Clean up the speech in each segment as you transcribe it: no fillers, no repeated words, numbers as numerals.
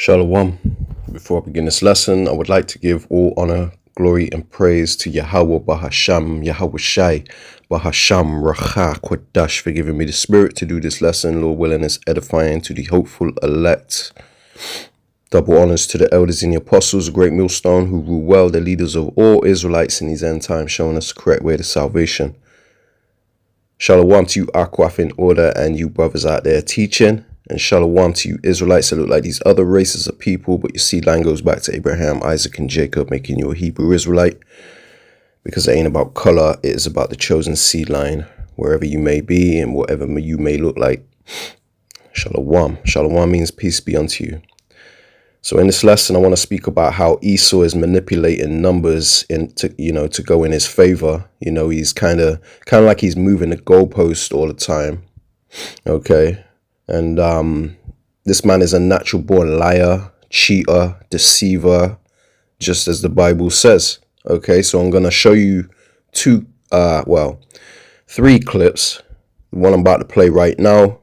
Shalom. Before I begin this lesson, I would like to give all honor, glory, and praise to Yahweh Bahasham, Yahweh Shai, Bahasham, Racha, Kwadash, for giving me the spirit to do this lesson. Lord willing, is edifying to the hopeful elect. Double honors to the elders and the apostles, a great millstone who rule well, the leaders of all Israelites in these end times, showing us the correct way to salvation. Shalom to you, Akwaf in order, and you brothers out there teaching. And shalom to you Israelites that look like these other races of people, but your seed line goes back to Abraham, Isaac, and Jacob, making you a Hebrew Israelite. Because it ain't about color, it is about the chosen seed line, wherever you may be and whatever you may look like. Shalom. Shalom means peace be unto you. So in this lesson, I want to speak about how Esau is manipulating numbers to go in his favor. He's kind of like he's moving the goalpost all the time. Okay. And this man is a natural born liar, cheater, deceiver, just as the Bible says. Okay, so I'm going to show you three clips. The one I'm about to play right now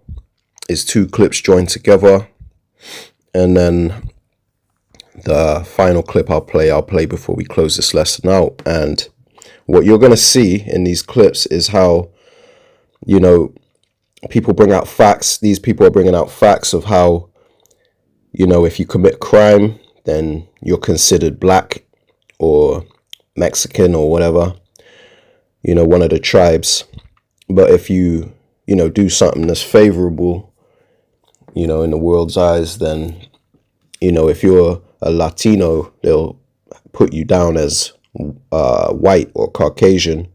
is two clips joined together. And then the final clip I'll play before we close this lesson out. And what you're going to see in these clips is how, people bring out facts. These people are bringing out facts of how, if you commit crime, then you're considered black or Mexican or whatever, one of the tribes. But if you, do something that's favorable, in the world's eyes, then, if you're a Latino, they'll put you down as white or Caucasian,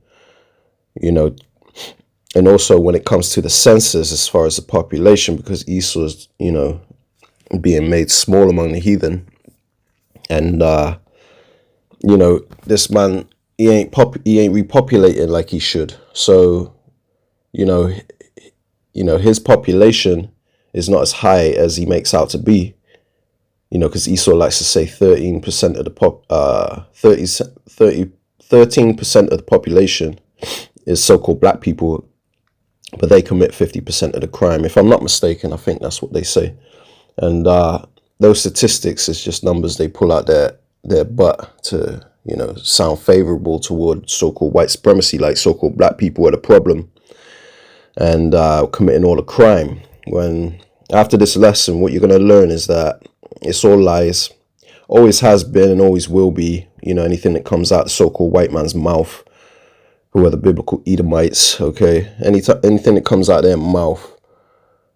And also when it comes to the census, as far as the population, because Esau is, being made small among the heathen. And, this man, he ain't repopulating like he should. So, his population is not as high as he makes out to be, because Esau likes to say 13% of the 13% of the population is so-called black people, but they commit 50% of the crime. If I'm not mistaken, I think that's what they say. And those statistics is just numbers they pull out their butt to, sound favorable toward so-called white supremacy, like so-called black people are the problem and committing all the crime. When after this lesson, what you're going to learn is that it's all lies, always has been and always will be. Anything that comes out the so-called white man's mouth, who are the biblical Edomites, okay? Anything that comes out their mouth,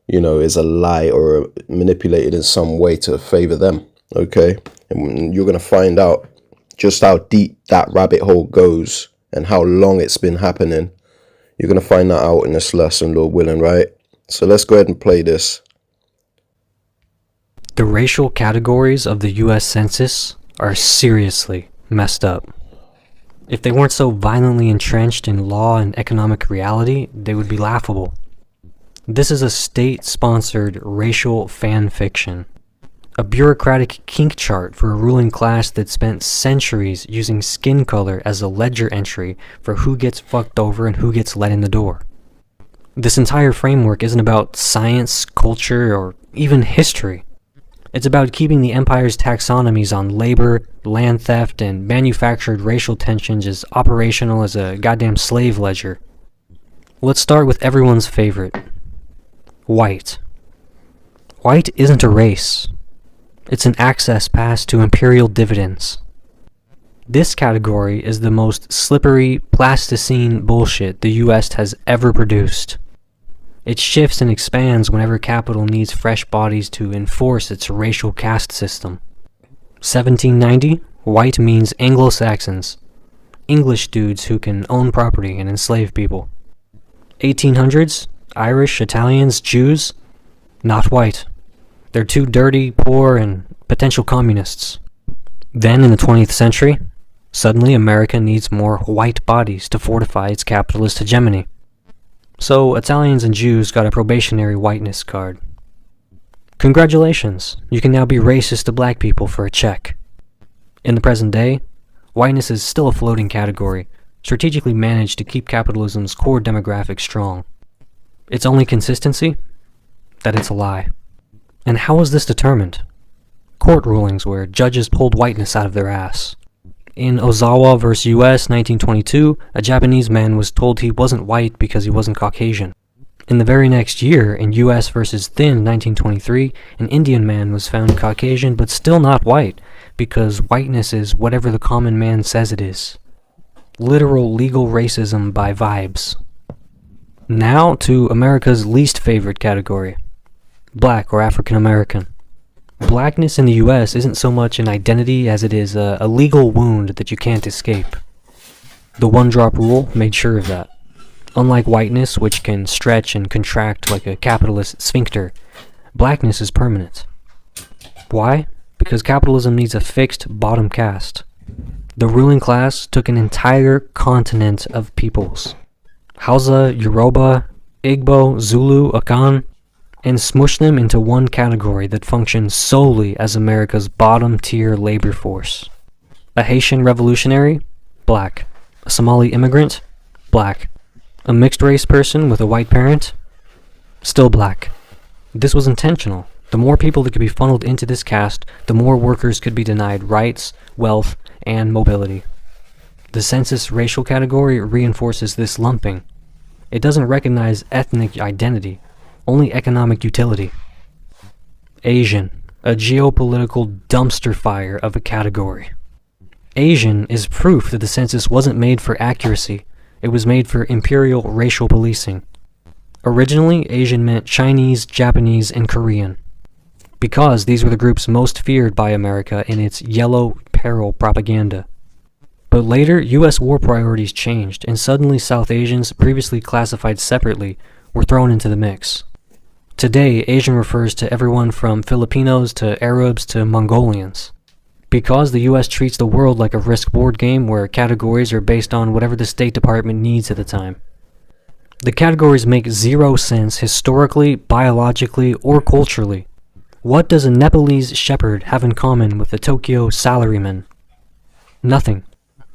is a lie or manipulated in some way to favor them, okay? And you're going to find out just how deep that rabbit hole goes and how long it's been happening. You're going to find that out in this lesson, Lord willing, right? So let's go ahead and play this. The racial categories of the U.S. Census are seriously messed up. If they weren't so violently entrenched in law and economic reality, they would be laughable. This is a state-sponsored racial fan fiction, a bureaucratic kink chart for a ruling class that spent centuries using skin color as a ledger entry for who gets fucked over and who gets let in the door. This entire framework isn't about science, culture, or even history. It's about keeping the empire's taxonomies on labor, land theft, and manufactured racial tensions as operational as a goddamn slave ledger. Let's start with everyone's favorite. White. White isn't a race. It's an access pass to imperial dividends. This category is the most slippery, plasticine bullshit the US has ever produced. It shifts and expands whenever capital needs fresh bodies to enforce its racial caste system. 1790, white means Anglo-Saxons, English dudes who can own property and enslave people. 1800s, Irish, Italians, Jews, not white. They're too dirty, poor, and potential communists. Then in the 20th century, suddenly America needs more white bodies to fortify its capitalist hegemony. So Italians and Jews got a probationary whiteness card. Congratulations, you can now be racist to black people for a check. In the present day, whiteness is still a floating category, strategically managed to keep capitalism's core demographic strong. Its only consistency? That it's a lie. And how was this determined? court rulings where judges pulled whiteness out of their ass. In Ozawa vs. US 1922, a Japanese man was told he wasn't white because he wasn't Caucasian. In the very next year, in US vs. Thin 1923, an Indian man was found Caucasian but still not white because whiteness is whatever the common man says it is. Literal legal racism by vibes. Now to America's least favorite category. Black or African American. Blackness in the US isn't so much an identity as it is a legal wound that you can't escape. The one-drop rule made sure of that. Unlike whiteness, which can stretch and contract like a capitalist sphincter, blackness is permanent. Why? Because capitalism needs a fixed bottom caste. The ruling class took an entire continent of peoples. Hausa, Yoruba, Igbo, Zulu, Akan, and smushed them into one category that functions solely as America's bottom-tier labor force. A Haitian revolutionary? Black. A Somali immigrant? Black. A mixed-race person with a white parent? Still black. This was intentional. The more people that could be funneled into this caste, the more workers could be denied rights, wealth, and mobility. The census racial category reinforces this lumping. It doesn't recognize ethnic identity, only economic utility. Asian, a geopolitical dumpster fire of a category. Asian is proof that the census wasn't made for accuracy. It was made for imperial racial policing. Originally, Asian meant Chinese, Japanese, and Korean, because these were the groups most feared by America in its yellow peril propaganda. But later, US war priorities changed, and suddenly South Asians, previously classified separately, were thrown into the mix. Today, Asian refers to everyone from Filipinos to Arabs to Mongolians. Because the US treats the world like a risk board game where categories are based on whatever the State Department needs at the time. The categories make zero sense historically, biologically, or culturally. What does a Nepalese shepherd have in common with a Tokyo salaryman? Nothing.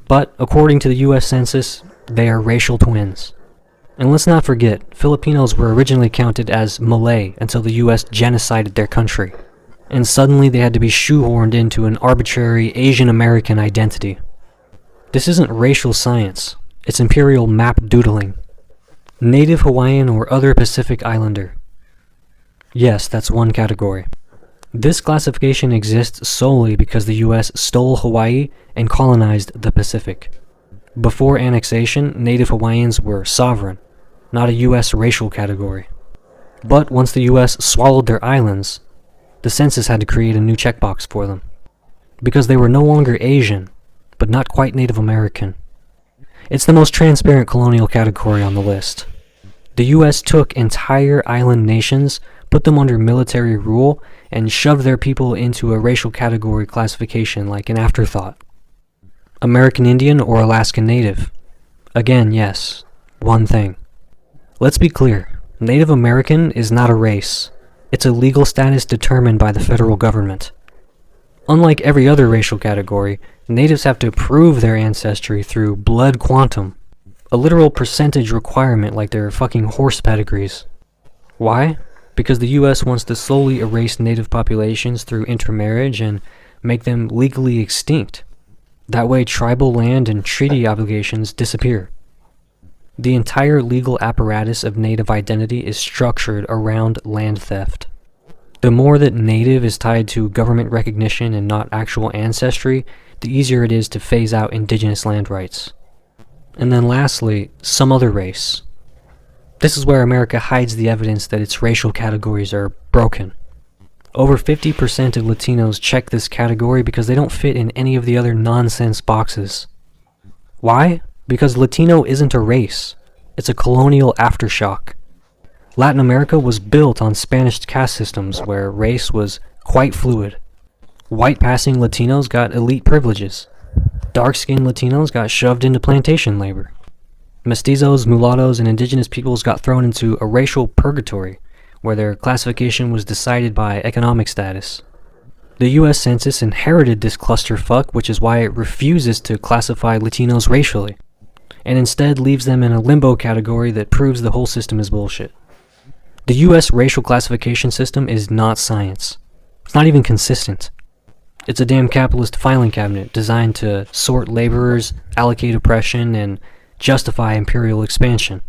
But, according to the US Census, they are racial twins. And let's not forget, Filipinos were originally counted as Malay until the US genocided their country. And suddenly they had to be shoehorned into an arbitrary Asian American identity. This isn't racial science, it's imperial map doodling. Native Hawaiian or other Pacific Islander. Yes, that's one category. This classification exists solely because the US stole Hawaii and colonized the Pacific. Before annexation, Native Hawaiians were sovereign, not a US racial category. But once the US swallowed their islands, the census had to create a new checkbox for them, because they were no longer Asian, but not quite Native American. It's the most transparent colonial category on the list. The US took entire island nations, put them under military rule, and shoved their people into a racial category classification like an afterthought. American Indian or Alaskan Native? Again, yes, one thing. Let's be clear, Native American is not a race. It's a legal status determined by the federal government. Unlike every other racial category, natives have to prove their ancestry through blood quantum, a literal percentage requirement like their fucking horse pedigrees. Why? Because the US wants to slowly erase native populations through intermarriage and make them legally extinct. That way tribal land and treaty obligations disappear. The entire legal apparatus of native identity is structured around land theft. The more that native is tied to government recognition and not actual ancestry, the easier it is to phase out indigenous land rights. And then lastly, some other race. This is where America hides the evidence that its racial categories are broken. Over 50% of Latinos check this category because they don't fit in any of the other nonsense boxes. Why? Because Latino isn't a race. It's a colonial aftershock. Latin America was built on Spanish caste systems where race was quite fluid. White-passing Latinos got elite privileges. Dark-skinned Latinos got shoved into plantation labor. Mestizos, mulattoes, and indigenous peoples got thrown into a racial purgatory, where their classification was decided by economic status. The US Census inherited this clusterfuck, which is why it refuses to classify Latinos racially, and instead leaves them in a limbo category that proves the whole system is bullshit. The US racial classification system is not science. It's not even consistent. It's a damn capitalist filing cabinet designed to sort laborers, allocate oppression, and justify imperial expansion.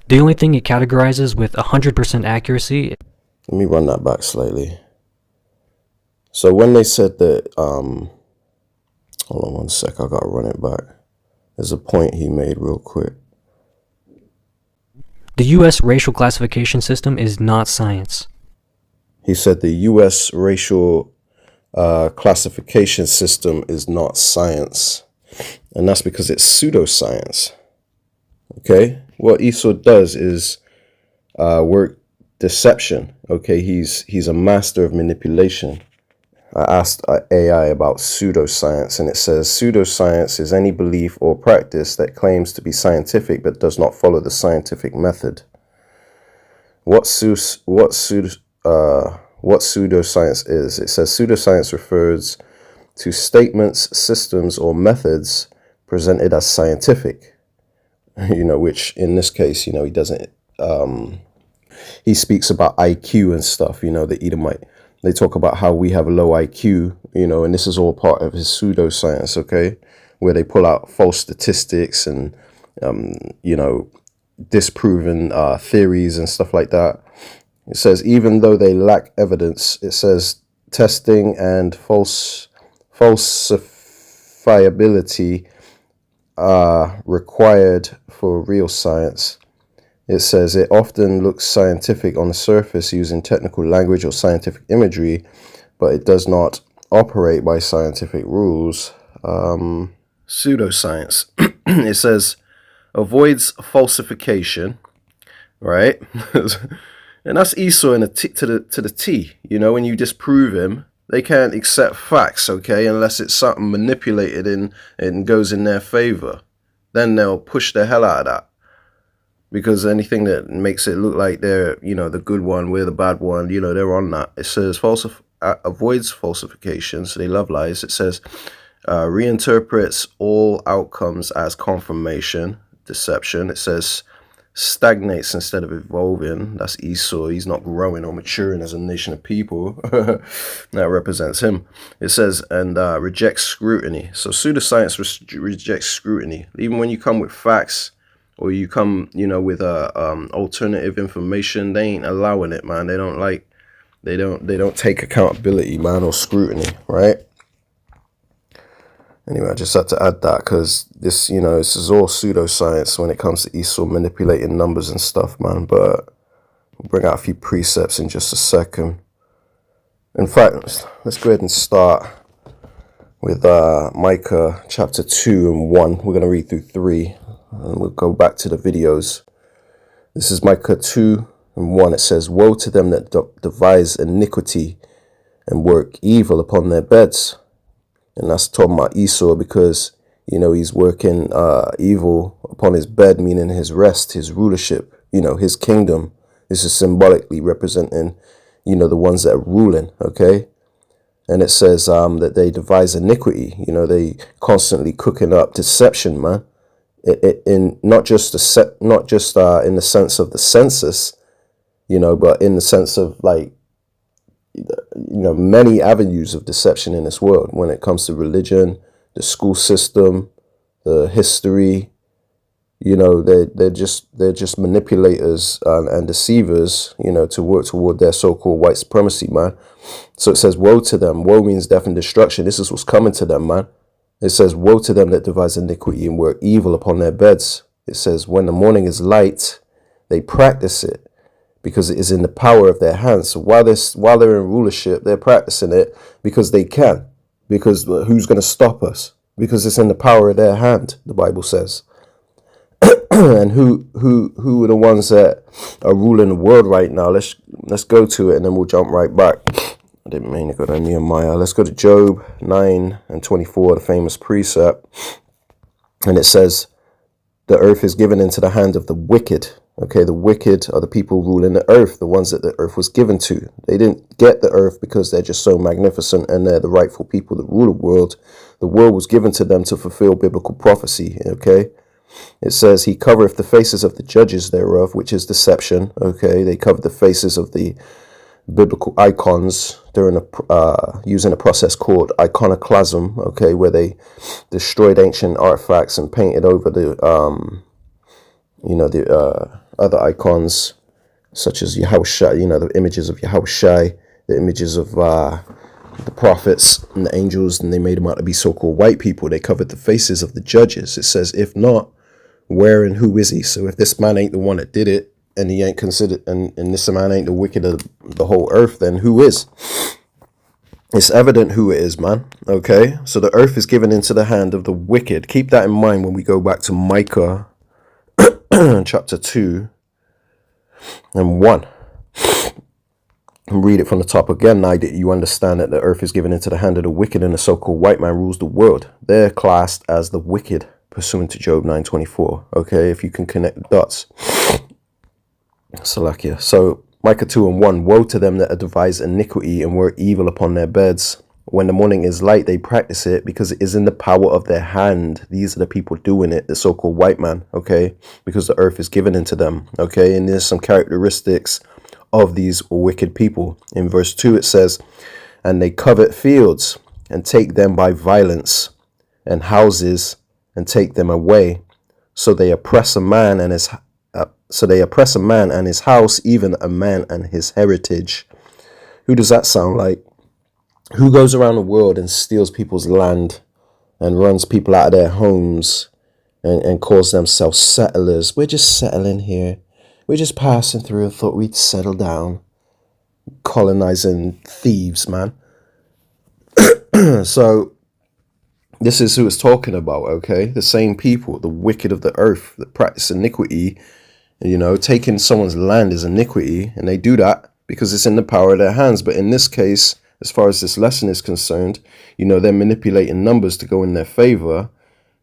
The only thing it categorizes with 100% accuracy. Let me run that back slightly. So when they said that, hold on one sec, I gotta run it back. There's a point he made real quick. The U.S. racial classification system is not science. He said the U.S. racial classification system is not science. And that's because it's pseudoscience. Okay? What Esau does is work deception. Okay? He's a master of manipulation. I asked AI about pseudoscience, and it says pseudoscience is any belief or practice that claims to be scientific but does not follow the scientific method. What pseudoscience is? It says pseudoscience refers to statements, systems, or methods presented as scientific. Which in this case, he doesn't. He speaks about IQ and stuff. The Edomite. They talk about how we have a low IQ, and this is all part of his pseudoscience, okay, where they pull out false statistics and, disproven theories and stuff like that. It says, even though they lack evidence, it says testing and falsifiability are required for real science. It says it often looks scientific on the surface using technical language or scientific imagery, but it does not operate by scientific rules. Pseudoscience. It says avoids falsification, right? And that's Esau to the T. When you disprove him, they can't accept facts, okay, unless it's something manipulated and goes in their favor. Then they'll push the hell out of that. Because anything that makes it look like they're, the good one, we're the bad one, they're on that. It says avoids falsification, so they love lies. It says reinterprets all outcomes as confirmation, deception. It says stagnates instead of evolving. That's Esau. He's not growing or maturing as a nation of people. That represents him. It says, and rejects scrutiny. So pseudoscience rejects scrutiny. Even when you come with facts, or you come, with alternative information, they ain't allowing it, man. They don't take accountability, man, or scrutiny, right? Anyway, I just had to add that because this is all pseudoscience when it comes to Esau manipulating numbers and stuff, man. But we'll bring out a few precepts in just a second. In fact, let's go ahead and start with Micah chapter 2 and 1. We're going to read through 3. And we'll go back to the videos. This is Micah 2 and 1. It says, woe to them that devise iniquity and work evil upon their beds. And that's talking about Esau because, he's working evil upon his bed, meaning his rest, his rulership, his kingdom. This is symbolically representing, the ones that are ruling, okay? And it says that they devise iniquity. They constantly cooking up deception, man. In not just in the sense of the census, but in the sense of many avenues of deception in this world when it comes to religion, the school system, the history. They're just manipulators and deceivers, to work toward their so-called white supremacy, man. So it says, woe to them. Woe means death and destruction. This is what's coming to them, man. It says, woe to them that devise iniquity and work evil upon their beds. It says, when the morning is light, they practice it because it is in the power of their hands. So while they're in rulership, they're practicing it because they can. Because who's going to stop us? Because it's in the power of their hand, the Bible says. And who are the ones that are ruling the world right now? Let's go to it and then we'll jump right back. I didn't mean to go to Nehemiah. Let's go to Job 9 and 24, the famous precept. And it says, the earth is given into the hand of the wicked. Okay, the wicked are the people ruling the earth, the ones that the earth was given to. They didn't get the earth because they're just so magnificent and they're the rightful people that rule the world. The world was given to them to fulfill biblical prophecy, okay? It says, he covereth the faces of the judges thereof, which is deception, okay? They cover the faces of the biblical icons during using a process called iconoclasm, okay, where they destroyed ancient artifacts and painted over the other icons, such as Yahushua, the images of Yahushua, the images of the prophets and the angels, and they made them out to be so-called white people. They covered the faces of the judges. It says, if not, where and who is he? So if this man ain't the one that did it, and he ain't considered, and this man ain't the wicked of the whole earth, then who is? It's evident who it is, man. Okay, so the earth is given into the hand of the wicked. Keep that in mind when we go back to Micah chapter 2 and 1. And read it from the top again. Now that you understand that the earth is given into the hand of the wicked, and the so-called white man rules the world. They're classed as the wicked, pursuant to Job 9:24. Okay, if you can connect the dots. Salakia. So Micah 2 and 1. Woe to them that have devised iniquity and work evil upon their beds. When the morning is light, they practice it, because it is in the power of their hand. These are the people doing it, the so-called white man. Okay, because the earth is given into them. Okay, and there's some characteristics of these wicked people. In verse 2 it says, and they covet fields and take them by violence, and houses and take them away. So they oppress a man and his house, even a man and his heritage. Who does that sound like? Who goes around the world and steals people's land and runs people out of their homes and calls themselves settlers? We're just settling here. We're just passing through and thought we'd settle down. Colonizing thieves, man. So this is who it's talking about, okay? The same people, the wicked of the earth that practice iniquity. Taking someone's land is iniquity, and they do that because it's in the power of their hands. But in this case, as far as this lesson is concerned, they're manipulating numbers to go in their favor,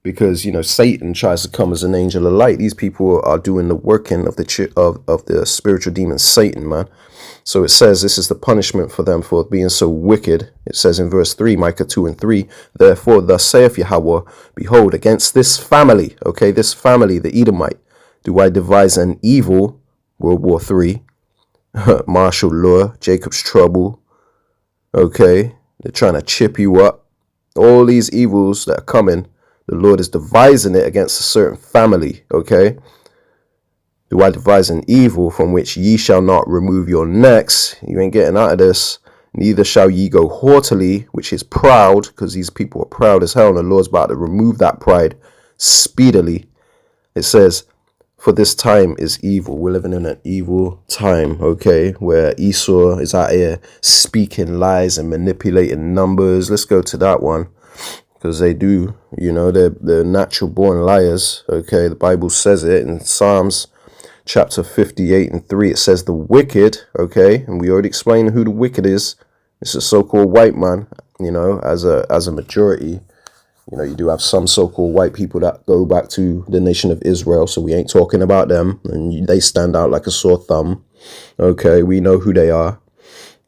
because Satan tries to come as an angel of light. These people are doing the working of the spiritual demon Satan, man. So it says this is the punishment for them for being so wicked. It says in verse 3, Micah 2 and 3, therefore thus saith Yahweh, behold, against this family, okay, this family, the Edomite, do I devise an evil, World War III, martial law, Jacob's trouble, okay, they're trying to chip you up. All these evils that are coming, the Lord is devising it against a certain family, okay? Do I devise an evil from which ye shall not remove your necks? You ain't getting out of this. Neither shall ye go haughtily, which is proud, because these people are proud as hell, and the Lord's about to remove that pride speedily. It says, for this time is evil. We're living in an evil time, okay, where Esau is out here speaking lies and manipulating numbers. Let's go to that one, because they do, they're natural born liars, okay? The Bible says it in Psalms chapter 58 and 3. It says the wicked, okay, and we already explained who the wicked is. It's a so-called white man, as a majority. You do have some so-called white people that go back to the nation of Israel, so we ain't talking about them, and they stand out like a sore thumb. Okay, we know who they are.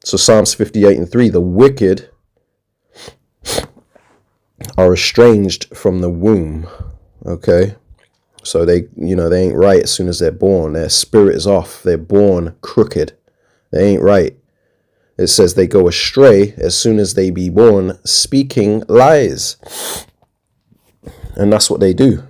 So Psalms 58 and 3, the wicked are estranged from the womb. Okay, so they ain't right as soon as they're born. Their spirit is off. They're born crooked. They ain't right. It says they go astray as soon as they be born, speaking lies. And that's what they do,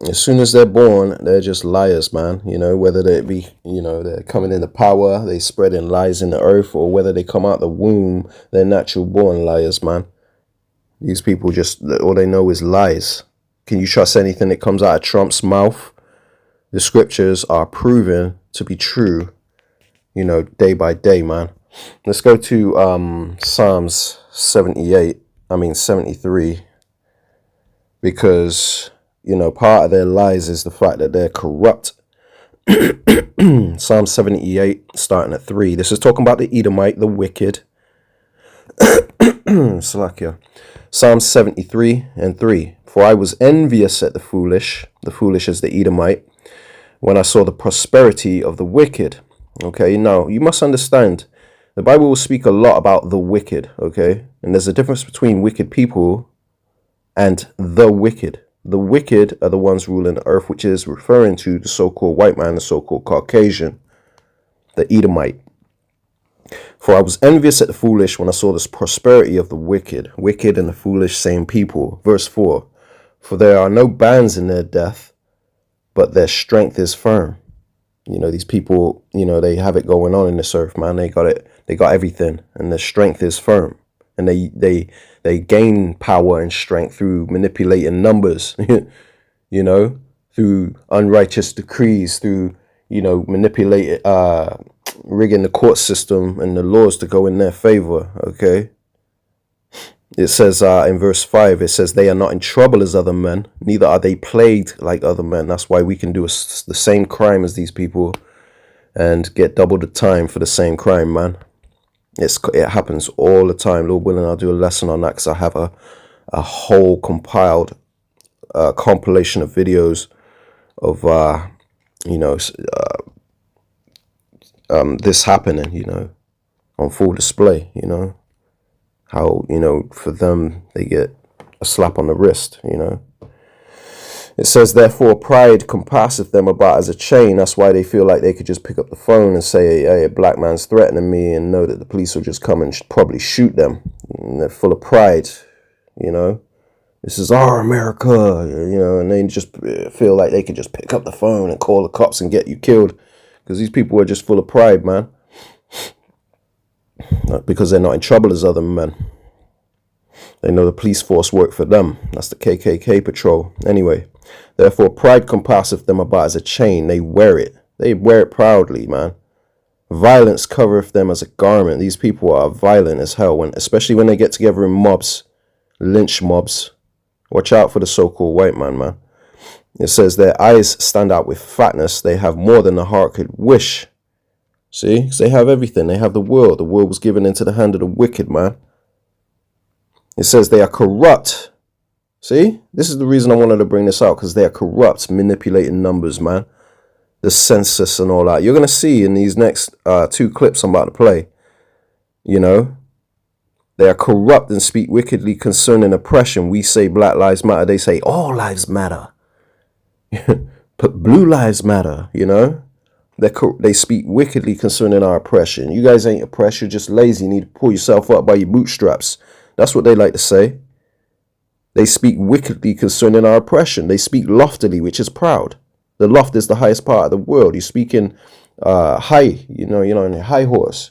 As soon as they're born, they're just liars, man. Whether they be, they're coming into power, they spreading lies in the earth, or whether they come out the womb, they're natural born liars, man. These people just, all they know is lies. Can you trust anything that comes out of Trump's mouth? The scriptures are proven to be true, day by day, man. Let's go to Psalms 73, because, part of their lies is the fact that they're corrupt. Psalm 78, starting at 3. This is talking about the Edomite, the wicked. Salakia. Psalm 73 and 3. For I was envious at the foolish is the Edomite, when I saw the prosperity of the wicked. Okay, now you must understand, the Bible will speak a lot about the wicked, okay? And there's a difference between wicked people and the wicked. The wicked are the ones ruling the earth, which is referring to the so-called white man, the so-called Caucasian, the Edomite. For I was envious at the foolish when I saw this prosperity of the wicked, wicked and the foolish same people. Verse 4, for there are no bands in their death, but their strength is firm. You know, these people, you know, they have it going on in this earth, man. They got it. They got everything, and their strength is firm. And they gain power and strength through manipulating numbers, you know, through unrighteous decrees, through, you know, rigging the court system and the laws to go in their favor. Okay. It says in verse 5, it says, they are not in trouble as other men, neither are they plagued like other men. That's why we can do the same crime as these people and get double the time for the same crime, man. It happens all the time. Lord willing, I'll do a lesson on that because I have a whole compiled compilation of videos of, you know, this happening, you know, on full display, you know. How, you know, for them, they get a slap on the wrist, you know. It says, therefore, pride compasseth them about as a chain. That's why they feel like they could just pick up the phone and say, hey, a black man's threatening me, and know that the police will just come and probably shoot them. And they're full of pride, you know. This is our America, you know, and they just feel like they could just pick up the phone and call the cops and get you killed. Because these people are just full of pride, man. Because they're not in trouble as other men. They know the police force work for them. That's the KKK patrol. Anyway, therefore pride compasseth them about as a chain. They wear it. They wear it proudly, man. Violence covereth them as a garment. These people are violent as hell, especially when they get together in mobs, lynch mobs. Watch out for the so-called white man, man. It says their eyes stand out with fatness. They have more than the heart could wish. See, because they have everything. They have the world. The world was given into the hand of the wicked, man. It says they are corrupt. See, this is the reason I wanted to bring this out, because they are corrupt, manipulating numbers, man. The census and all that. You're going to see in these next 2 clips I'm about to play, you know, they are corrupt and speak wickedly concerning oppression. We say Black Lives Matter. They say all lives matter. But blue lives matter, you know. They speak wickedly concerning our oppression. You guys ain't oppressed. You're just lazy. You need to pull yourself up by your bootstraps. That's what they like to say. They speak wickedly concerning our oppression. They speak loftily, which is proud. The loft is the highest part of the world. You're speaking high, you know, in a high horse.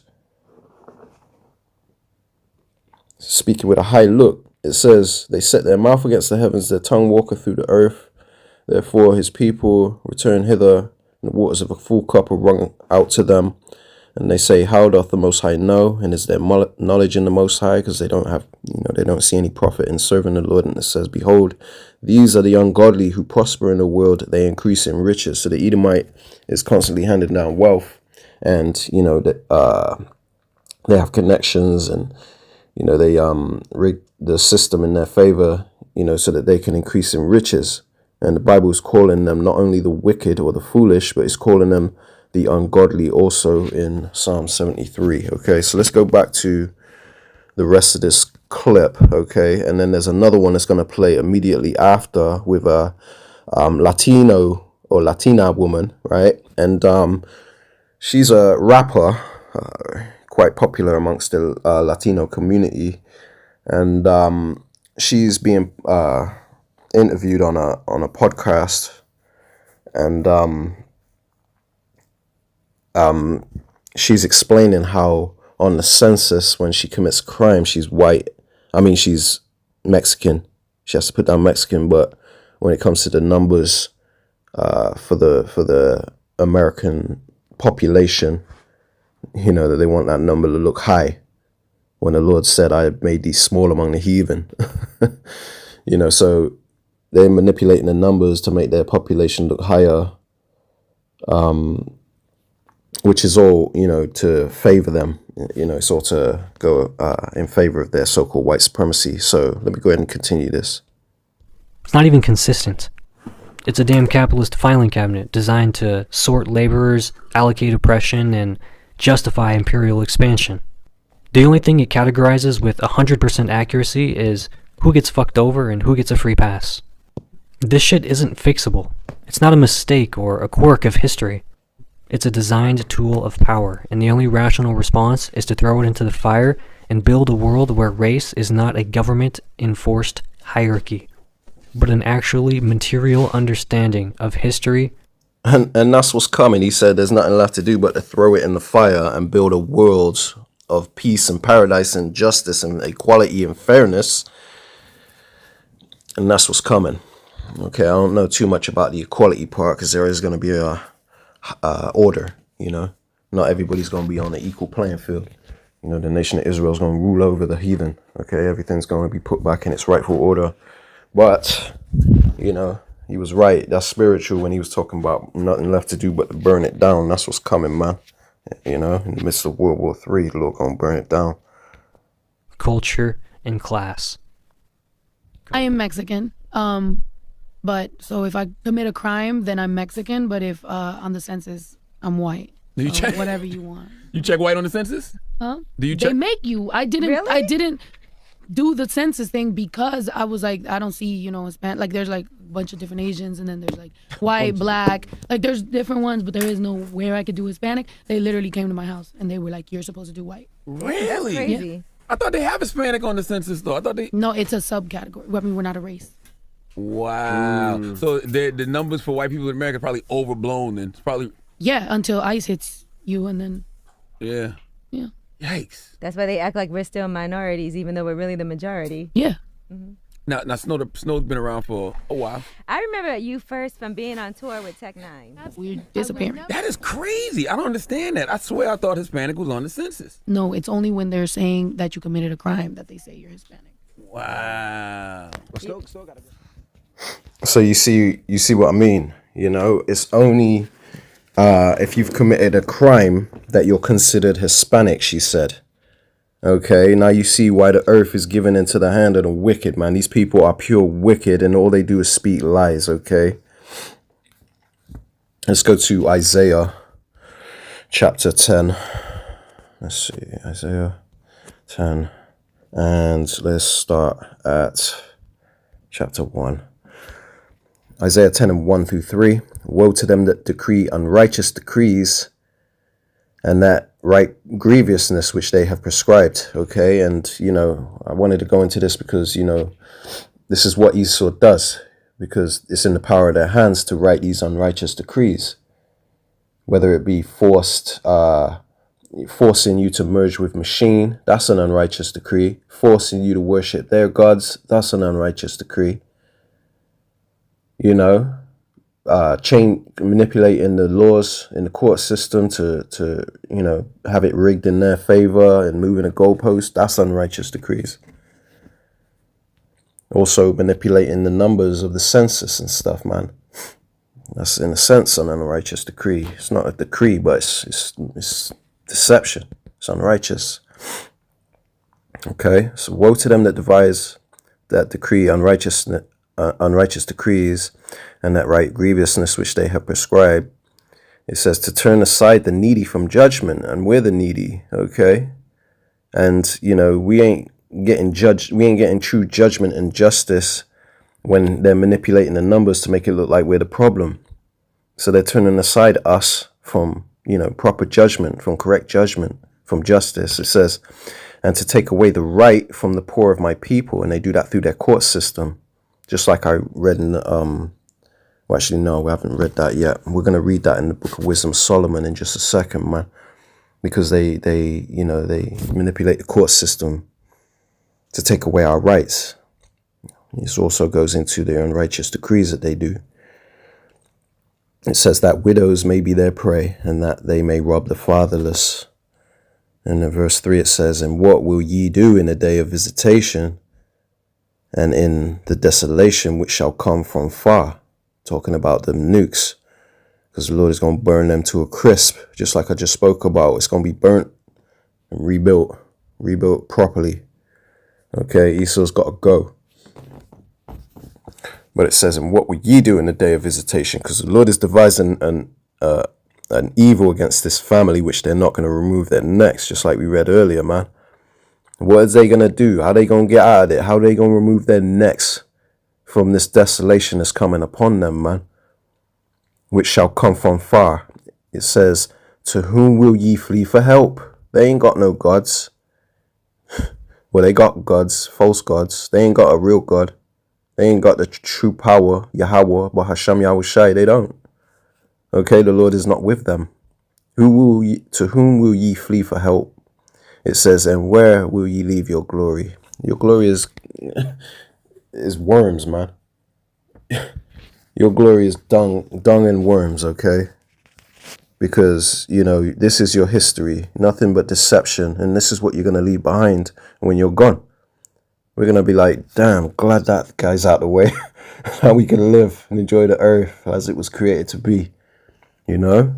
Speaking with a high look. It says, they set their mouth against the heavens, their tongue walketh through the earth. Therefore his people return hither, and the waters of a full cup are wrung out to them. And they say, how doth the Most High know? And is there knowledge in the Most High? Because they don't have, you know, they don't see any profit in serving the Lord. And it says, behold, these are the ungodly who prosper in the world. They increase in riches. So the Edomite is constantly handing down wealth. And, you know, they have connections, and, you know, they rig the system in their favor, you know, so that they can increase in riches. And the Bible is calling them not only the wicked or the foolish, but it's calling them the ungodly also in Psalm 73. Okay, so let's go back to the rest of this clip. Okay, and then there's another one that's going to play immediately after with a Latino or Latina woman, right? And she's a rapper, quite popular amongst the Latino community, and she's being interviewed on a podcast, and she's explaining how on the census, when she commits crime, she's white. I mean, she's Mexican. She has to put down Mexican, but when it comes to the numbers for the American population, you know, that they want that number to look high. When the Lord said, I made thee small among the heathen. You know, so they're manipulating the numbers to make their population look higher, which is all, you know, to favor them. You know, it's all to go in favor of their so-called white supremacy. So let me go ahead and continue this. It's not even consistent. It's a damn capitalist filing cabinet designed to sort laborers, allocate oppression, and justify imperial expansion. The only thing it categorizes with 100% accuracy is who gets fucked over and who gets a free pass. This shit isn't fixable. It's not a mistake or a quirk of history. It's a designed tool of power, and the only rational response is to throw it into the fire and build a world where race is not a government-enforced hierarchy, but an actually material understanding of history. And that's what's coming. He said there's nothing left to do but to throw it in the fire and build a world of peace and paradise and justice and equality and fairness. And that's what's coming. Okay, I don't know too much about the equality part because there is going to be a order, you know. Not everybody's going to be on an equal playing field. You know, the nation of Israel is going to rule over the heathen. Okay, everything's going to be put back in its rightful order. But, you know, he was right. That's spiritual when he was talking about nothing left to do but to burn it down. That's what's coming, man. You know, in the midst of World War III, the Lord going to burn it down. Culture and class. I am Mexican. But so if I commit a crime, then I'm Mexican. But if on the census, I'm white. Do you check whatever you want? You check white on the census? Huh? Do you check? They make you. I didn't. Really? I didn't do the census thing because I was like, I don't see, you know, Hispanic. Like there's like a bunch of different Asians, and then there's like white, black. Like there's different ones, but there is no where I could do Hispanic. They literally came to my house and they were like, you're supposed to do white. Really? Crazy. I thought they have Hispanic on the census though. I thought they. No, it's a subcategory. I mean, we're not a race. Wow. So the numbers for white people in America are probably overblown. Then it's probably. Yeah, until ICE hits you, and then Yeah. yeah, Yikes. That's why they act like we're still minorities, even though we're really the majority. yeah. Now Snow's been around for a while. I remember you first from being on tour with Tech Nine. We're disappearing. That is crazy. I don't understand that. I swear I thought Hispanic was on the census. No, it's only when they're saying that you committed a crime that they say you're Hispanic. Wow. So you see what I mean? You know, it's only if you've committed a crime that you're considered Hispanic, she said. Okay, now you see why the earth is given into the hand of the wicked, man. These people are pure wicked and all they do is speak lies, okay? Let's go to Isaiah chapter 10. Let's see, Isaiah 10. And let's start at chapter 1. Isaiah 10 and 1 through 3. Woe to them that decree unrighteous decrees and that right grievousness which they have prescribed. Okay, and you know, I wanted to go into this because, you know, this is what Esau does, because it's in the power of their hands to write these unrighteous decrees, whether it be forcing you to merge with machine, that's an unrighteous decree. Forcing you to worship their gods, that's an unrighteous decree. You know, manipulating the laws in the court system to you know, have it rigged in their favor and moving a goalpost, that's unrighteous decrees. Also manipulating the numbers of the census and stuff, man. That's in a sense an unrighteous decree. It's not a decree, but it's deception. It's unrighteous. Okay, so woe to them that devise that decree unrighteous decrees and that right grievousness which they have prescribed. It says to turn aside the needy from judgment, and we're the needy, okay? And you know, we ain't getting true judgment and justice when they're manipulating the numbers to make it look like we're the problem. So they're turning aside us from, you know, proper judgment, from correct judgment, from justice. It says, and to take away the right from the poor of my people, and they do that through their court system. Just like I read in the, well, actually, no, we haven't read that yet. We're going to read that in the Book of Wisdom of Solomon in just a second, man. Because they manipulate the court system to take away our rights. This also goes into the unrighteous decrees that they do. It says that widows may be their prey, and that they may rob the fatherless. And in verse 3 it says, and what will ye do in the day of visitation, and in the desolation which shall come from far? Talking about the nukes, because the Lord is going to burn them to a crisp, just like I just spoke about. It's going to be burnt and rebuilt properly. Okay, Esau's got to go. But it says, and what will ye do in the day of visitation? Because the Lord is devising an evil against this family, which they're not going to remove their necks, just like we read earlier, man. What are they going to do? How are they going to get out of it? How are they going to remove their necks from this desolation that's coming upon them, man? Which shall come from far. It says, to whom will ye flee for help? They ain't got no gods. Well, they got gods, false gods. They ain't got a real God. They ain't got the true power, Yahweh, Bahasham Yahushai. They don't. Okay, the Lord is not with them. To whom will ye flee for help? It says, and where will ye leave your glory? Your glory is worms, man. Your glory is dung and worms, okay? Because, you know, this is your history, nothing but deception, and this is what you're going to leave behind when you're gone. We're going to be like, damn, glad that guy's out the way. Now we can live and enjoy the earth as it was created to be, you know?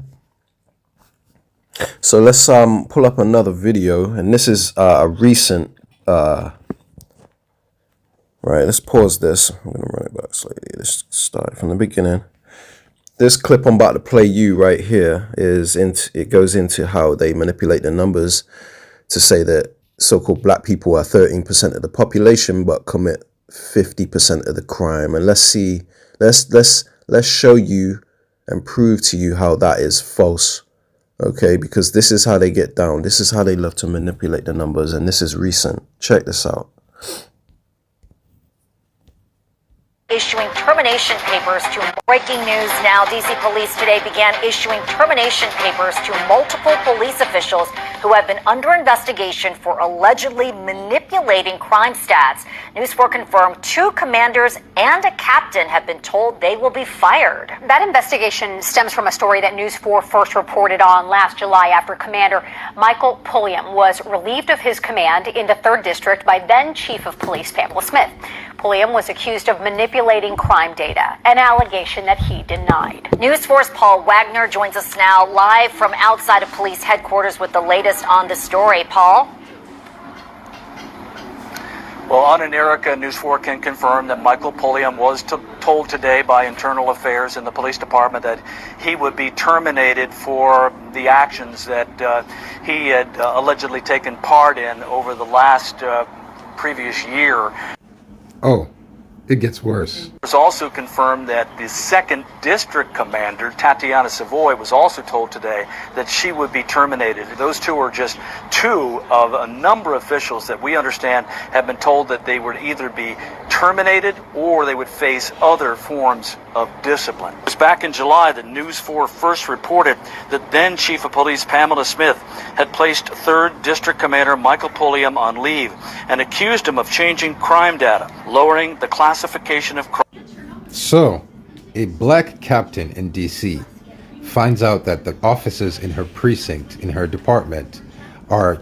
So let's pull up another video, and this is a recent, right, let's pause this. I'm going to run it back slightly. Let's start from the beginning. This clip I'm about to play you right here it goes into how they manipulate the numbers to say that so-called black people are 13% of the population but commit 50% of the crime. And let's show you and prove to you how that is false. Okay, because this is how they get down. This is how they love to manipulate the numbers, and this is recent. Check this out. Issuing termination papers to breaking news now. DC police today began issuing termination papers to multiple police officials who have been under investigation for allegedly manipulating crime stats. News 4 confirmed 2 commanders and a captain have been told they will be fired. That investigation stems from a story that News 4 first reported on last July after Commander Michael Pulliam was relieved of his command in the 3rd District by then Chief of Police Pamela Smith. Pulliam was accused of manipulating crime data, an allegation that he denied. News 4's Paul Wagner joins us now live from outside of police headquarters with the latest on the story. Paul? Well, Anna and Erica, News 4 can confirm that Michael Pulliam was told today by Internal Affairs in the police department that he would be terminated for the actions that he had allegedly taken part in over the last previous year. Oh, it gets worse. It was also confirmed that the 2nd District Commander, Tatiana Savoy, was also told today that she would be terminated. Those 2 are just 2 of a number of officials that we understand have been told that they would either be terminated or they would face other forms of discipline. It was back in July that News 4 first reported that then Chief of Police Pamela Smith had placed 3rd District Commander Michael Pulliam on leave and accused him of changing crime data, lowering the classification of crime. So, a black captain in DC finds out that the officers in her precinct, in her department, are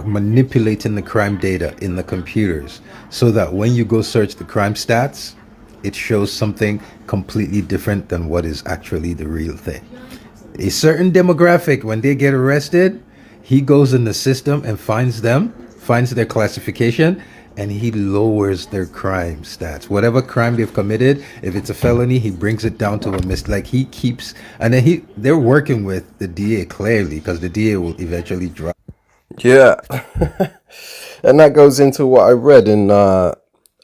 manipulating the crime data in the computers so that when you go search the crime stats, it shows something completely different than what is actually the real thing. A certain demographic, when they get arrested, he goes in the system and finds their classification, and he lowers their crime stats. Whatever crime they've committed, if it's a felony, he brings it down to a like he keeps, and then they're working with the DA clearly because the DA will eventually drop. Yeah. And that goes into what I read in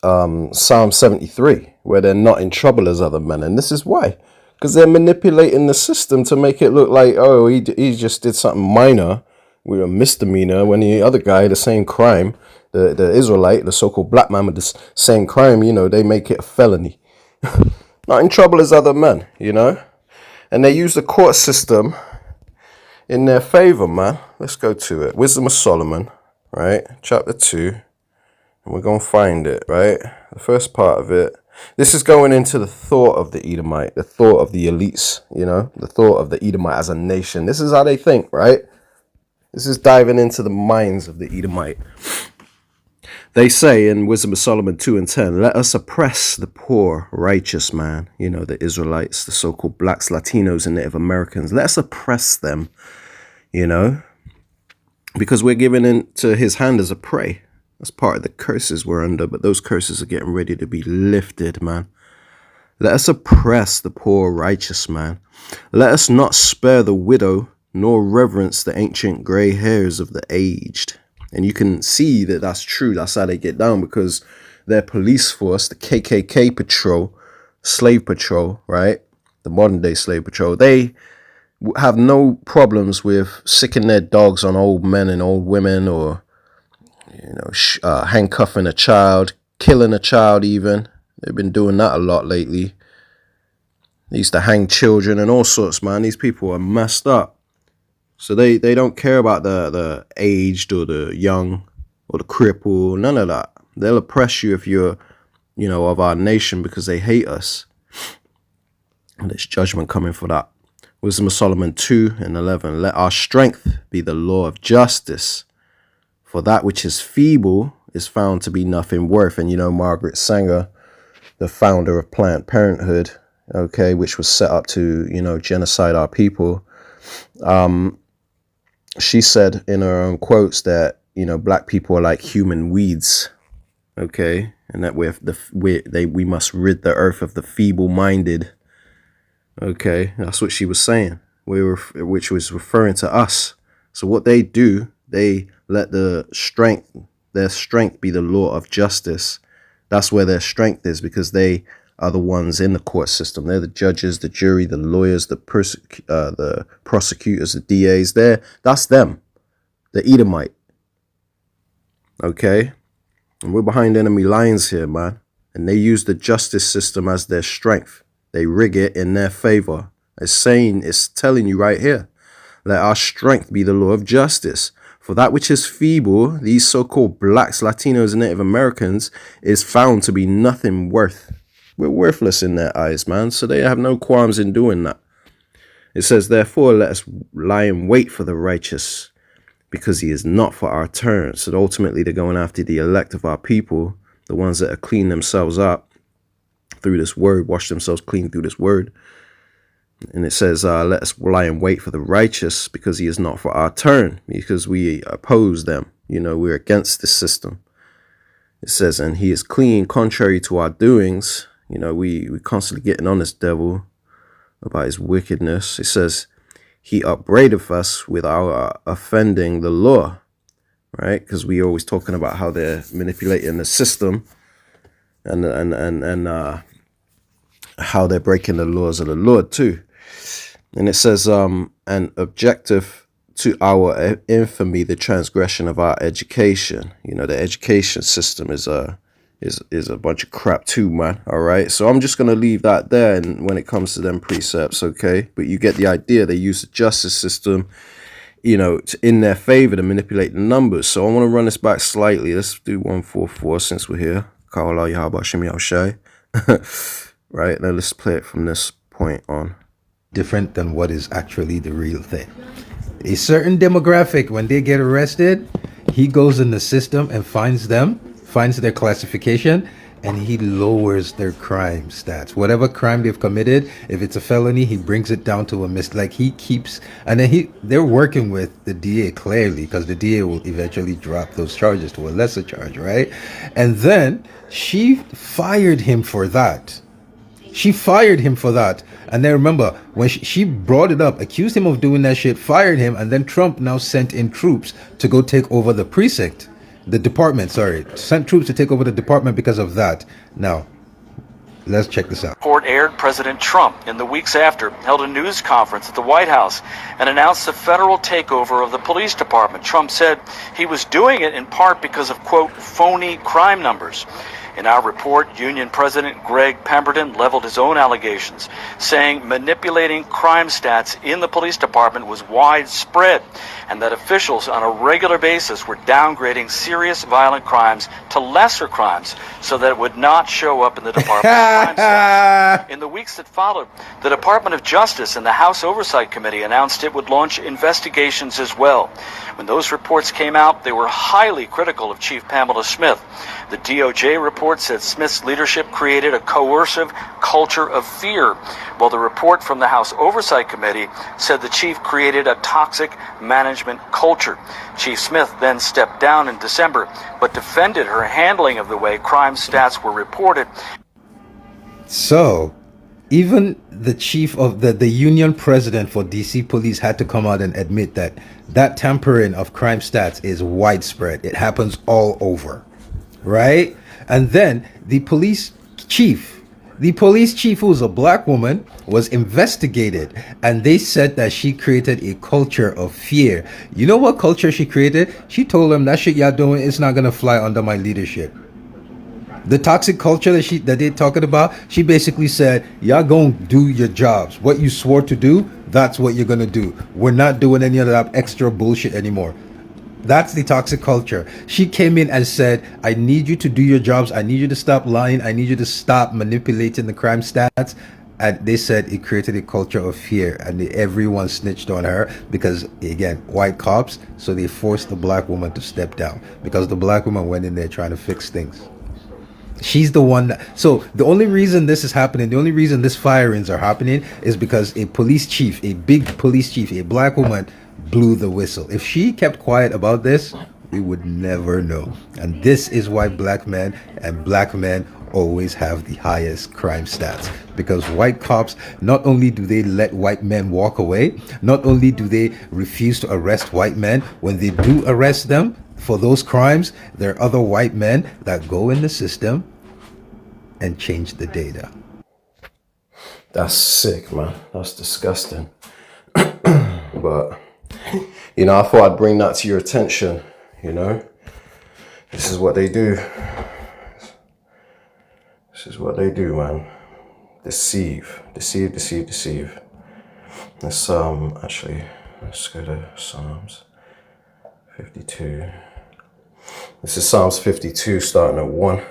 Psalm 73, where they're not in trouble as other men. And this is why. Because they're manipulating the system to make it look like, oh, he just did something minor with a misdemeanor, when the other guy, the same crime, the Israelite, the so-called black man with the same crime, you know, they make it a felony. Not in trouble as other men, you know. And they use the court system in their favor, man. Let's go to it. Wisdom of Solomon, right? Chapter 2. And we're going to find it, right? The first part of it. This is going into the thought of the Edomite, the thought of the elites, you know, the thought of the Edomite as a nation. This is how they think, right? This is diving into the minds of the Edomite. They say in Wisdom of Solomon 2 and 10, let us oppress the poor, righteous man, you know, the Israelites, the so-called blacks, Latinos, and Native Americans. Let us oppress them, you know, because we're given into his hand as a prey. That's part of the curses we're under, but those curses are getting ready to be lifted, man. Let us oppress the poor, righteous man. Let us not spare the widow, nor reverence the ancient gray hairs of the aged. And you can see that that's true. That's how they get down, because their police force, the KKK patrol, slave patrol, right? The modern day slave patrol, they have no problems with sicking their dogs on old men and old women, or handcuffing a child, killing a child even. They've been doing that a lot lately. They used to hang children and all sorts, man. These people are messed up. So they don't care about the aged or the young or the cripple, none of that. They'll oppress you if you're, of our nation, because they hate us. And there's judgment coming for that. Wisdom of Solomon 2:11. Let our strength be the law of justice, for that which is feeble is found to be nothing worth. And Margaret Sanger, the founder of Planned Parenthood, which was set up to, genocide our people. She said in her own quotes that, black people are like human weeds. And that we must rid the earth of the feeble-minded. That's what she was saying, which was referring to us. So what they do, they let their strength be the law of justice. That's where their strength is, because they are the ones in the court system. They're the judges, the jury, the lawyers, the prosecutors, the DAs. That's them, the Edomite. And we're behind enemy lines here, man. And they use the justice system as their strength. They rig it in their favor. It's telling you right here, let our strength be the law of justice. For that which is feeble, these so-called blacks, Latinos, and Native Americans, is found to be nothing worth. We're worthless in their eyes, man. So they have no qualms in doing that. It says, therefore, let us lie in wait for the righteous, because he is not for our turn. So ultimately, they're going after the elect of our people, the ones that have cleaned themselves up through this word, wash themselves clean through this word. And it says, let us lie in wait for the righteous, because he is not for our turn, because we oppose them. We're against this system. It says, and he is clean contrary to our doings. We constantly getting on this devil about his wickedness. It says, he upbraideth us with our offending the law, right? Because we always talking about how they're manipulating the system and how they're breaking the laws of the Lord too. And it says, and objective to our infamy, the transgression of our education. The education system is a bunch of crap too, man. All right. So I'm just going to leave that there. And when it comes to them precepts, but you get the idea. They use the justice system, in their favor to manipulate the numbers. So I want to run this back slightly. Let's do 144 since we're here. Right. Now let's play it from this point on. Different than what is actually the real thing. A certain demographic, when they get arrested, he goes in the system and finds their classification, and he lowers their crime stats. Whatever crime they've committed, if it's a felony, he brings it down to a like he keeps, and then they're working with the DA clearly, because the DA will eventually drop those charges to a lesser charge, right? And then she fired him for that. And then remember, when she brought it up, accused him of doing that shit, fired him, and then Trump now sent in troops to go take over the precinct. The department, sent troops to take over the department because of that. Now, let's check this out. Report aired. President Trump, in the weeks after, held a news conference at the White House and announced the federal takeover of the police department. Trump said he was doing it in part because of, quote, phony crime numbers. In our report, Union President Greg Pemberton leveled his own allegations, saying manipulating crime stats in the police department was widespread, and that officials on a regular basis were downgrading serious violent crimes to lesser crimes so that it would not show up in the department's crime stats. In the weeks that followed, the Department of Justice and the House Oversight Committee announced it would launch investigations as well. When those reports came out, they were highly critical of Chief Pamela Smith. The DOJ report said Smith's leadership created a coercive culture of fear, while the report from the House Oversight Committee said the chief created a toxic management culture. Chief Smith then stepped down in December, but defended her handling of the way crime stats were reported. So, even the chief of the union president for DC police had to come out and admit that tampering of crime stats is widespread. It happens all over, right? And then the police chief The police chief, who was a black woman, was investigated, and they said that she created a culture of fear. You know what culture she created? She told them that shit y'all doing is not gonna fly under my leadership. The toxic culture that they're talking about, she basically said, y'all gonna do your jobs. What you swore to do, that's what you're gonna do. We're not doing any of that extra bullshit anymore. That's the toxic culture. She came in and said, I need you to do your jobs. I need you to stop lying. I need you to stop manipulating the crime stats. And they said it created a culture of fear, and everyone snitched on her because, again, white cops. So they forced the black woman to step down because the black woman went in there trying to fix things. She's the one so the only reason this is happening, the only reason these firings are happening is because a police chief, a big police chief, a black woman blew the whistle. If she kept quiet about this, we would never know. And this is why black men and black men always have the highest crime stats, because white cops, not only do they let white men walk away, not only do they refuse to arrest white men, when they do arrest them for those crimes, there are other white men that go in the system and change the data. That's sick, man. That's disgusting. But, you know, I thought I'd bring that to your attention, you know. This is what they do. This is what they do, man. Deceive. Deceive, deceive, deceive. Let's, actually, let's go to Psalms 52. This is Psalms 52, starting at 1.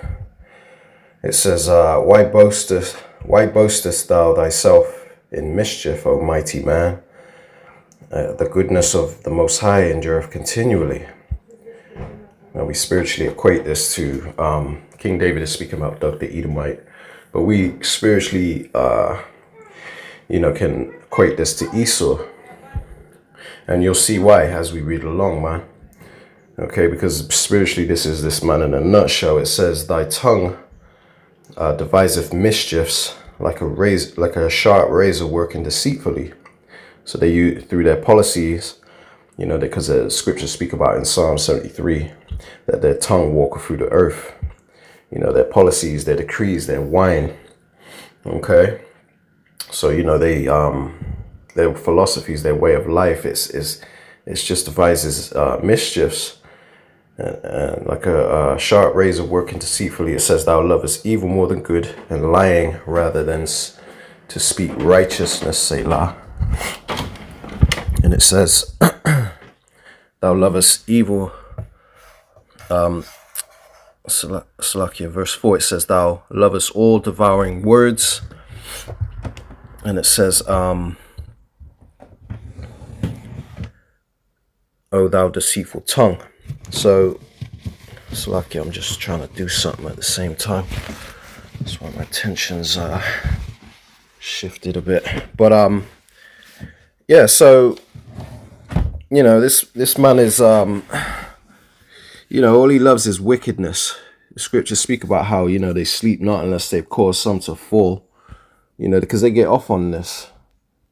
It says, why boastest thou thyself in mischief, O mighty man? The goodness of the Most High endureth continually. Now we spiritually equate this to, King David is speaking about Doug the Edomite, but we spiritually, you know, can equate this to Esau. And you'll see why as we read along, man. Okay, because spiritually this is this man in a nutshell. It says, thy tongue deviseth mischiefs like a sharp razor working deceitfully. So they use through their policies, you know, because the scriptures speak about in Psalm 73 that their tongue walketh through the earth. You know, their policies, their decrees, their wine. Okay, so you know their philosophies, their way of life, it's just devises mischiefs. And like a sharp razor working deceitfully, it says, thou lovest evil more than good, and lying rather than to speak righteousness, Selah. And it says, thou lovest evil, Salakia, verse 4, it says, thou lovest all devouring words. And it says, O thou deceitful tongue. So, Salakia, I'm just trying to do something at the same time. That's why my attention's shifted a bit. But yeah, so you know, this man is you know, all he loves is wickedness. The scriptures speak about how, you know, they sleep not unless they've caused some to fall. You know, because they get off on this.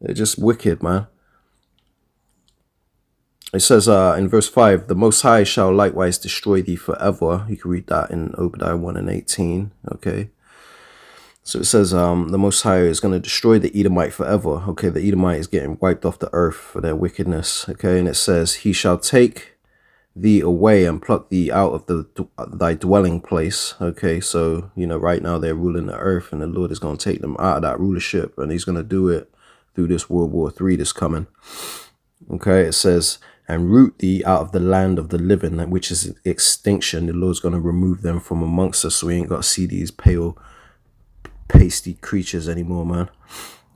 They're just wicked, man. It says in verse 5, the Most High shall likewise destroy thee forever. You can read that in Obadiah 1 and 18. Okay. So it says the Most High is going to destroy the Edomite forever. Okay. The Edomite is getting wiped off the earth for their wickedness. Okay. And it says, he shall take thee away and pluck thee out of thy dwelling place. Okay. So, you know, right now they're ruling the earth, and the Lord is going to take them out of that rulership, and he's going to do it through this World War III that's coming. Okay. It says, and root thee out of the land of the living, which is extinction. The Lord's going to remove them from amongst us, so we ain't got to see these pale, pasty creatures anymore, man.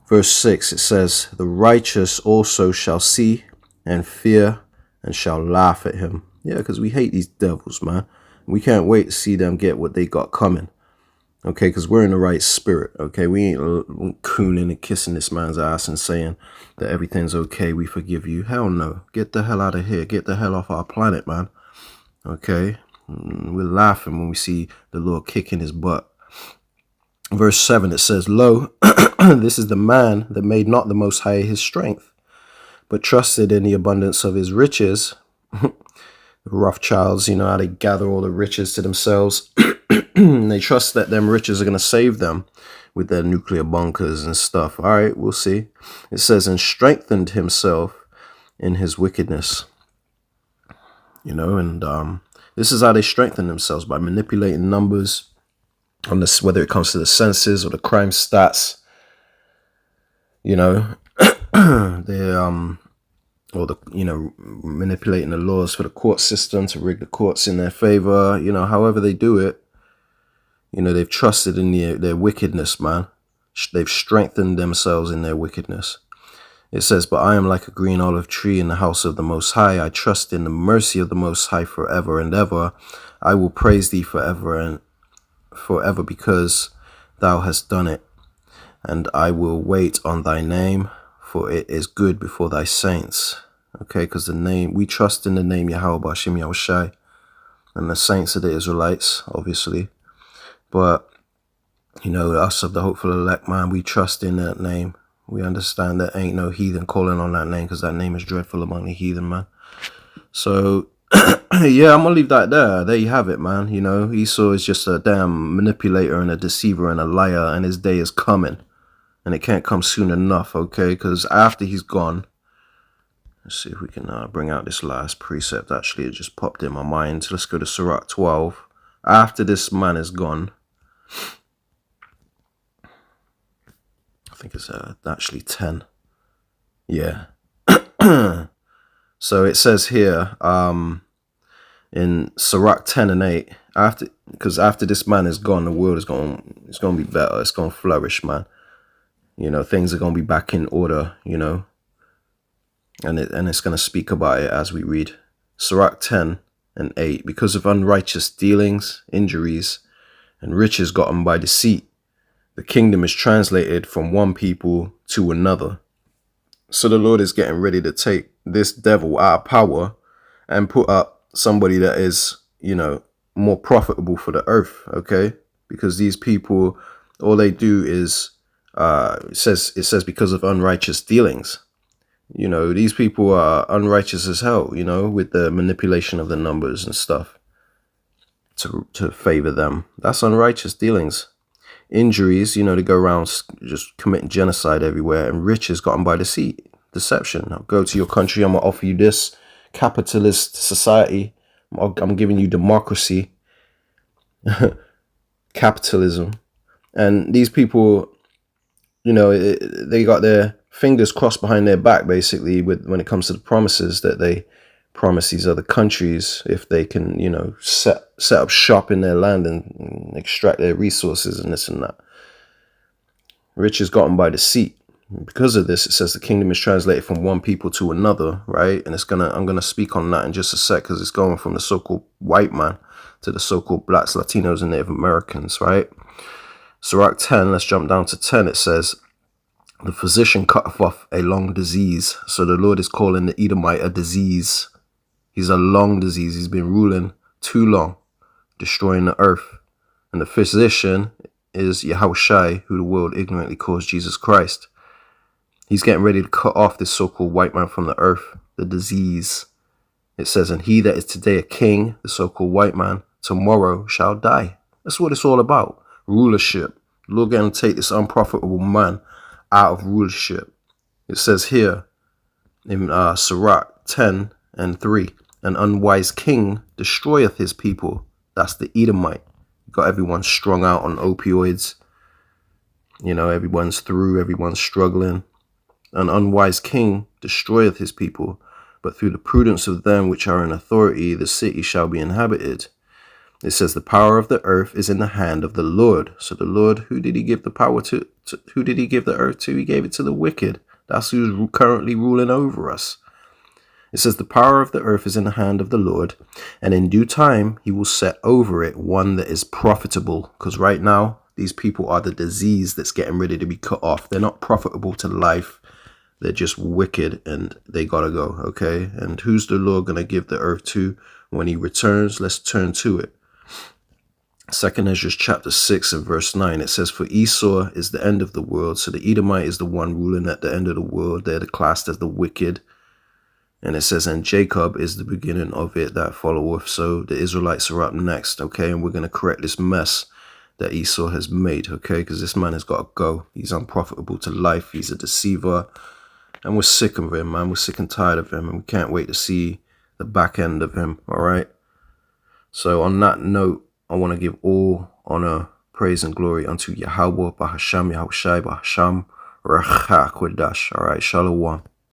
Verse 6, it says, the righteous also shall see and fear and shall laugh at him. Yeah, because we hate these devils, man. We can't wait to see them get what they got coming. Okay, because we're in the right spirit. Okay, we ain't cooning and kissing this man's ass and saying that everything's okay, we forgive you. Hell no. Get the hell out of here. Get the hell off our planet, man. Okay, we're laughing when we see the Lord kicking his butt. Verse 7, it says, lo, this is the man that made not the Most High his strength, but trusted in the abundance of his riches. The Rothschilds, you know how they gather all the riches to themselves. They trust that them riches are going to save them with their nuclear bunkers and stuff. All right, we'll see. It says, and strengthened himself in his wickedness. You know, and this is how they strengthen themselves, by manipulating numbers on this, whether it comes to the census or the crime stats. You know, they or the, you know, manipulating the laws for the court system to rig the courts in their favor. You know, however they do it. You know, they've trusted in their wickedness, man. They've strengthened themselves in their wickedness. It says, but I am like a green olive tree in the house of the Most High. I trust in the mercy of the Most High forever and ever. I will praise thee forever and forever, because thou hast done it. And I will wait on thy name, for it is good before thy saints. Okay, because the name, we trust in the name Yahweh B'Hashem Yahushai, and the saints of the Israelites, obviously. But, you know, us of the hopeful elect, man, we trust in that name. We understand that ain't no heathen calling on that name, because that name is dreadful among the heathen, man. So, yeah, I'm going to leave that there. There you have it, man. You know, Esau is just a damn manipulator and a deceiver and a liar, and his day is coming. And it can't come soon enough, okay? Because after he's gone, let's see if we can bring out this last precept. Actually, it just popped in my mind. So let's go to Sirach 12. After this man is gone, I think it's actually 10. Yeah. So it says here in Sirach 10 and 8, because after this man is gone, the world is going to be better. It's going to flourish, man. You know, things are going to be back in order, you know. And it's going to speak about it as we read. Sirach 10 and 8, because of unrighteous dealings, injuries, and riches gotten by deceit, the kingdom is translated from one people to another. So the Lord is getting ready to take this devil out of power and put up somebody that is, you know, more profitable for the earth, okay? Because these people, all they do is, it says because of unrighteous dealings. You know, these people are unrighteous as hell, you know, with the manipulation of the numbers and stuff to favor them. That's unrighteous dealings. Injuries, you know, they go around just committing genocide everywhere, and riches gotten by deception. I'll go to your country, I'm going to offer you this capitalist society. I'm giving you democracy, capitalism. And these people, you know, they got their fingers crossed behind their back, basically, when it comes to the promises that they promise these other countries, if they can, you know, set up shop in their land and extract their resources and this and that. Riches gotten by deceit. Because of this, it says the kingdom is translated from one people to another, right? And I'm gonna speak on that in just a sec, because it's going from the so-called white man to the so-called blacks, Latinos, and Native Americans, right? Sirach 10, let's jump down to 10. It says, the physician cutteth off a long disease. So the Lord is calling the Edomite a disease. He's a long disease. He's been ruling too long, destroying the earth. And the physician is Yahushai, who the world ignorantly calls Jesus Christ. He's getting ready to cut off this so-called white man from the earth, the disease. It says, and he that is today a king, the so-called white man, tomorrow shall die. That's what it's all about. Rulership. The Lord going to take this unprofitable man out of rulership. It says here in Sirach 10 and 3, an unwise king destroyeth his people. That's the Edomite. Got everyone strung out on opioids. You know, everyone's struggling. An unwise king destroyeth his people, but through the prudence of them which are in authority, the city shall be inhabited. It says the power of the earth is in the hand of the Lord. So the Lord, who did he give the power to? Who did he give the earth to? He gave it to the wicked. That's who's currently ruling over us. It says the power of the earth is in the hand of the Lord, and in due time he will set over it one that is profitable. Because right now, these people are the disease that's getting ready to be cut off. They're not profitable to life. They're just wicked, and they gotta go, okay? And who's the Lord gonna give the earth to when he returns? Let's turn to it. 2nd Ezra chapter 6 and verse 9, it says, for Esau is the end of the world. So the Edomite is the one ruling at the end of the world. They're classed as the wicked. And it says, and Jacob is the beginning of it that followeth. So the Israelites are up next, okay? And we're going to correct this mess that Esau has made, okay? Because this man has got to go. He's unprofitable to life. He's a deceiver. And we're sick of him, man. We're sick and tired of him. And we can't wait to see the back end of him, all right? So on that note, I want to give all honor, praise, and glory unto Yahweh, Bahasham, Yahushai, Bahasham, Racha, Kodash. All right, Shalom.